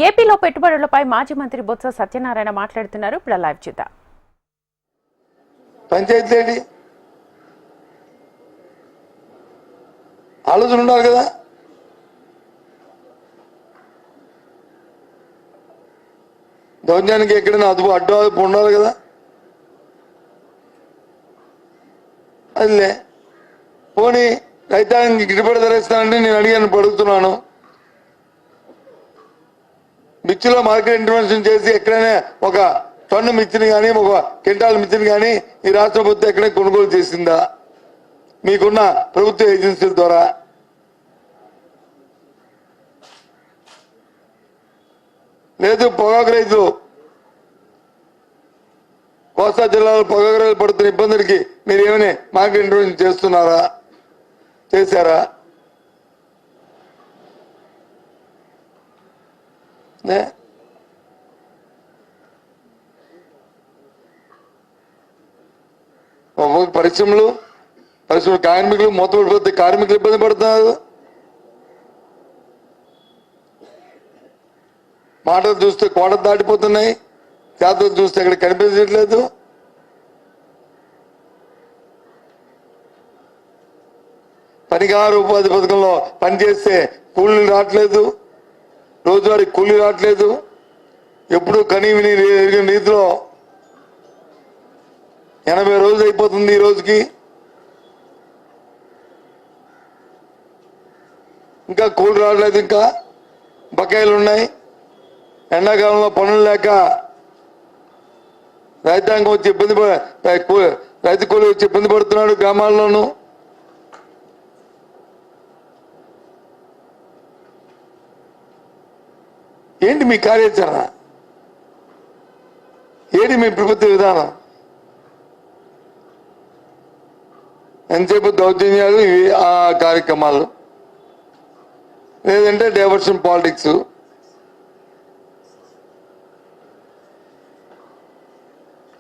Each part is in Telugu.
ఏపీలో పెట్టుబడులపై మాజీ మంత్రి బొత్స సత్యనారాయణ మాట్లాడుతున్నారు. ఇప్పుడు లైవ్ చూద్దాం. పంచాయతీ ఆలోచన ఉండాలి కదా. దౌర్జన్యానికి ఎక్కడైనా అడ్డు ఉండాలి కదా. అదిలే పోనీ రైతాంగానికి గిట్టుబడి ధర ఇస్తానంటే నేను అడుగుతున్నాను. మిర్చిలో మార్కెట్ ఇంటర్వెన్షన్ చేసి ఎక్కడైనా ఒక టన్ను మిర్చిని కానీ ఒక క్వింటాల్ మిర్చిని కానీ ఈ రాష్ట్ర ప్రభుత్వం ఎక్కడైనా కొనుగోలు చేసిందా మీకున్న ప్రభుత్వ ఏజెన్సీల ద్వారా? లేదు. పొగాకు రైతులు కోస్తా జిల్లాలో పొగాకు రైతులు పడుతున్న ఇబ్బందులకి మీరు ఏమైనా మార్కెట్ ఇంటర్వెన్షన్ చేస్తున్నారా? చేశారా? పరిశ్రమలు కార్మికులు మూతపడిపోతే కార్మికులు ఇబ్బంది పడుతున్నారు. మాటలు చూస్తే కోట దాటిపోతున్నాయి, చేతలు చూస్తే అక్కడ కనిపించట్లేదు. పనిగారు ఉపాధి పథకంలో పనిచేస్తే కూలీలు రావట్లేదు, రోజువారీ కూలీ రావట్లేదు. ఎప్పుడు కనీ విని ఎరిగిన రీతిలో 80 రోజులు అయిపోతుంది ఈ రోజుకి. ఇంకా కూలీ రావట్లేదు, ఇంకా బకాయిలు ఉన్నాయి. ఎండాకాలంలో పనులు లేక రైతాంగం వచ్చి రైతు కూలీ వచ్చి ఇబ్బంది పడుతున్నాడు గ్రామాల్లోనూ. ఏంటి మీ కార్యాచరణ? ఏంటి మీ ప్రభుత్వ విధానం? ఎంతసేపు దౌర్జన్యాలు, ఆ కార్యక్రమాలు, లేదంటే డైవర్షన్ పాలిటిక్స్.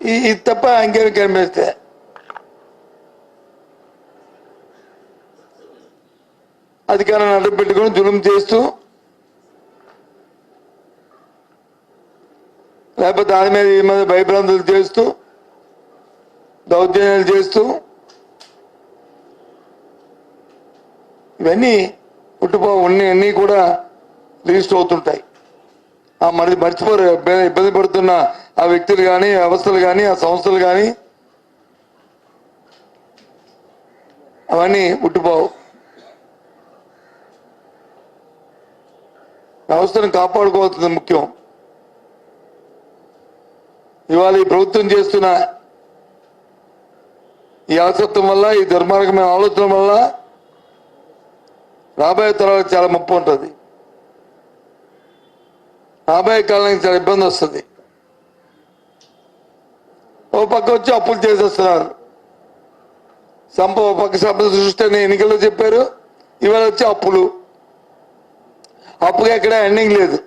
ఇది తప్ప ఇంకేమి కనిపిస్తే అధికారాన్ని అడ్డు పెట్టుకుని జులుం చేస్తూ, లేకపోతే దాని మీద ఈ మీద భయభ్రాంతులు చేస్తూ, దౌర్జన్యాలు చేస్తూ, ఇవన్నీ అన్నీ కూడా రిజిస్టర్ అవుతుంటాయి. మర్చిపోరు ఇబ్బంది పడుతున్న ఆ వ్యక్తులు కానీ, వ్యవస్థలు కానీ, ఆ సంస్థలు కానీ, అవన్నీ ఉట్టిపోవు. వ్యవస్థను కాపాడుకోవాల్సింది ముఖ్యం. ఇవాళ ఈ ప్రభుత్వం చేస్తున్న ఈ అలసత్వం వల్ల, ఈ దుర్మార్గమైన ఆలోచన వల్ల రాబోయే తరాలకు చాలా ముప్పు ఉంటుంది. రాబోయే కాలానికి చాలా ఇబ్బంది వస్తుంది. ఓ పక్క వచ్చి అప్పులు చేసేస్తున్నారు. ఓ పక్క సంపద సృష్టి ఎన్నికల్లో చెప్పారు, ఇవాళ వచ్చి అప్పులు. అప్పుగా ఎక్కడ ఎండింగ్ లేదు.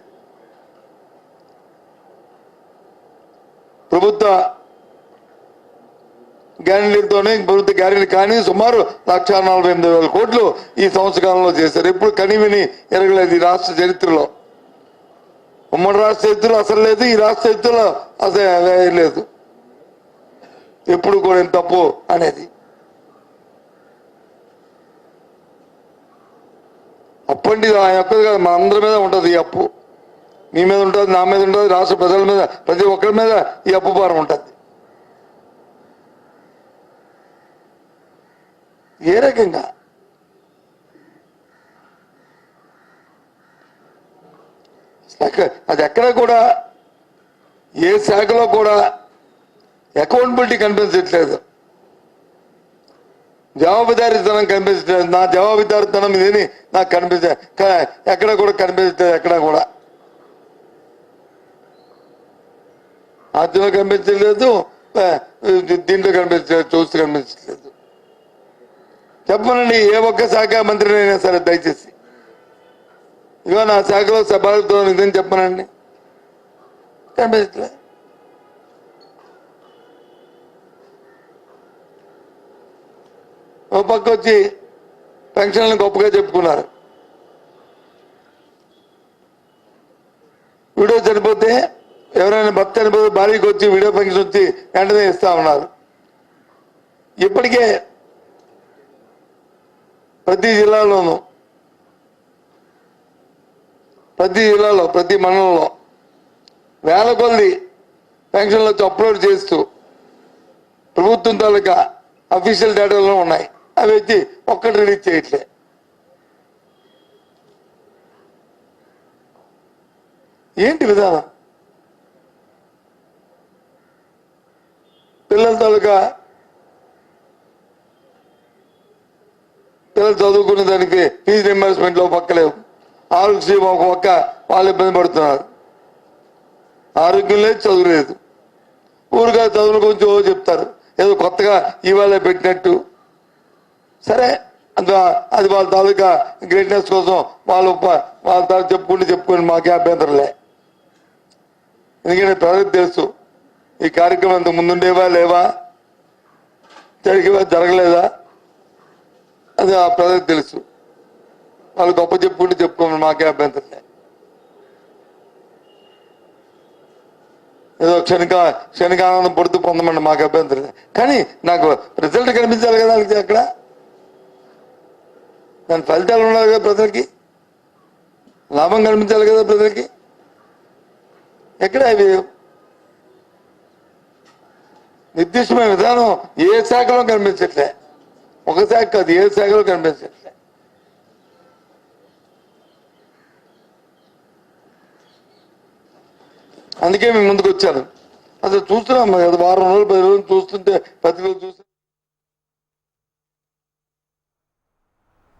ప్రభుత్వ గ్యారెంటీలతోనే ప్రభుత్వ గ్యారెంటీ కానీ సుమారు 1,48,000 కోట్లు ఈ సంవత్సరంలో చేశారు. ఎప్పుడు కనివిని ఎరగలేదు ఈ రాష్ట్ర చరిత్రలో. ఉమ్మడి రాష్ట్ర చరిత్రలో అసలు లేదు, ఈ రాష్ట్ర చరిత్రలో అసలు లేదు. ఎప్పుడు కూడా తప్పు అనేది. అప్పు అంటే ఆయన ఒక్కది కాదు, మన అందరి మీద ఉంటుంది ఈ అప్పు. మీ మీద ఉంటుంది, నా మీద ఉంటుంది, రాష్ట్ర ప్రజల మీద, ప్రతి ఒక్కరి మీద ఈ అప్పు భారం ఉంటుంది. ఏ రకంగా అది ఎక్కడ కూడా ఏ శాఖలో కూడా అకౌంటబిలిటీ కనిపించట్లేదు, జవాబుదారీతనం కనిపించట్లేదు. నా జవాబుదారీతనం ఇదేని నాకు ఎక్కడ కూడా కనిపించట్లేదు. ఎక్కడ కూడా ఆర్థికంగా కనిపించలేదు, దీంట్లో కనిపించలేదు, చూస్తూ కనిపించట్లేదు. చెప్పనండి ఏ ఒక్క శాఖ మంత్రినైనా సరే దయచేసి, ఇగో నా శాఖలో సభలతో ఇదని చెప్పనండి, కనిపించట్లేదు. ఓ పక్క వచ్చి పెన్షన్లను గొప్పగా చెప్పుకున్నారు. వీడియో చనిపోతే ఎవరైనా భర్త చనిపోతే భార్యకి వచ్చి వీడియో ఫంక్షన్ వచ్చి వెంటనే ఇస్తా ఉన్నారు. ఇప్పటికే ప్రతి జిల్లాలో ప్రతి మండలంలో వేల కొద్ది పెన్షన్లు వచ్చి అప్లోడ్ చేస్తూ ప్రభుత్వం తాలూకా అఫీషియల్ డేటాలో ఉన్నాయి. అవి వచ్చి ఒక్కటి రిలీజ్ చేయట్లే. ఏంటి విధానం? పిల్లల తాలూకా పిల్లలు చదువుకునే దానికి ఫీజు రింబర్స్మెంట్లో పక్కలేవు. ఆరోగ్యశ్రీ ఒక పక్క వాళ్ళు ఇబ్బంది పడుతున్నారు. ఆరోగ్యం లేదు, చదువు లేదు. ఊరుగా చదువుల గురించి చెప్తారు, ఏదో కొత్తగా ఇవాళ పెట్టినట్టు. సరే, అది వాళ్ళ తాలూకా గ్రేట్నెస్ కోసం వాళ్ళ తాలూ చెప్పుకుని మాకే అభ్యంతరంలే. ఎందుకంటే ప్రజలకు తెలుసు ఈ కార్యక్రమం అంత ముందుండేవా లేవా, జరగలేదా, అది ఆ ప్రజలకు తెలుసు. వాళ్ళు గొప్ప చెప్పుకోమని మాకే అభ్యంతరంలే. ఏదో క్షణిక ఆనందం పడుతూ పొందమండి, మాకు అభ్యంతరం. కానీ నాకు రిజల్ట్ కనిపించాలి కదా అక్కడ, దాని ఫలితాలు ఉండాలి కదా, ప్రజలకి లాభం కనిపించాలి కదా ప్రజలకి. ఎక్కడ అవి నిర్దిష్టమైన విధానం ఏ శాఖలో కనిపించట్లే. ఒక శాఖ కాదు, ఏ శాఖలో కనిపించట్లే. అందుకే మేము ముందుకు వచ్చాను. అసలు చూస్తున్నాం, వారం రోజులు 10 రోజులు చూస్తుంటే ప్రతిరోజు చూస్తే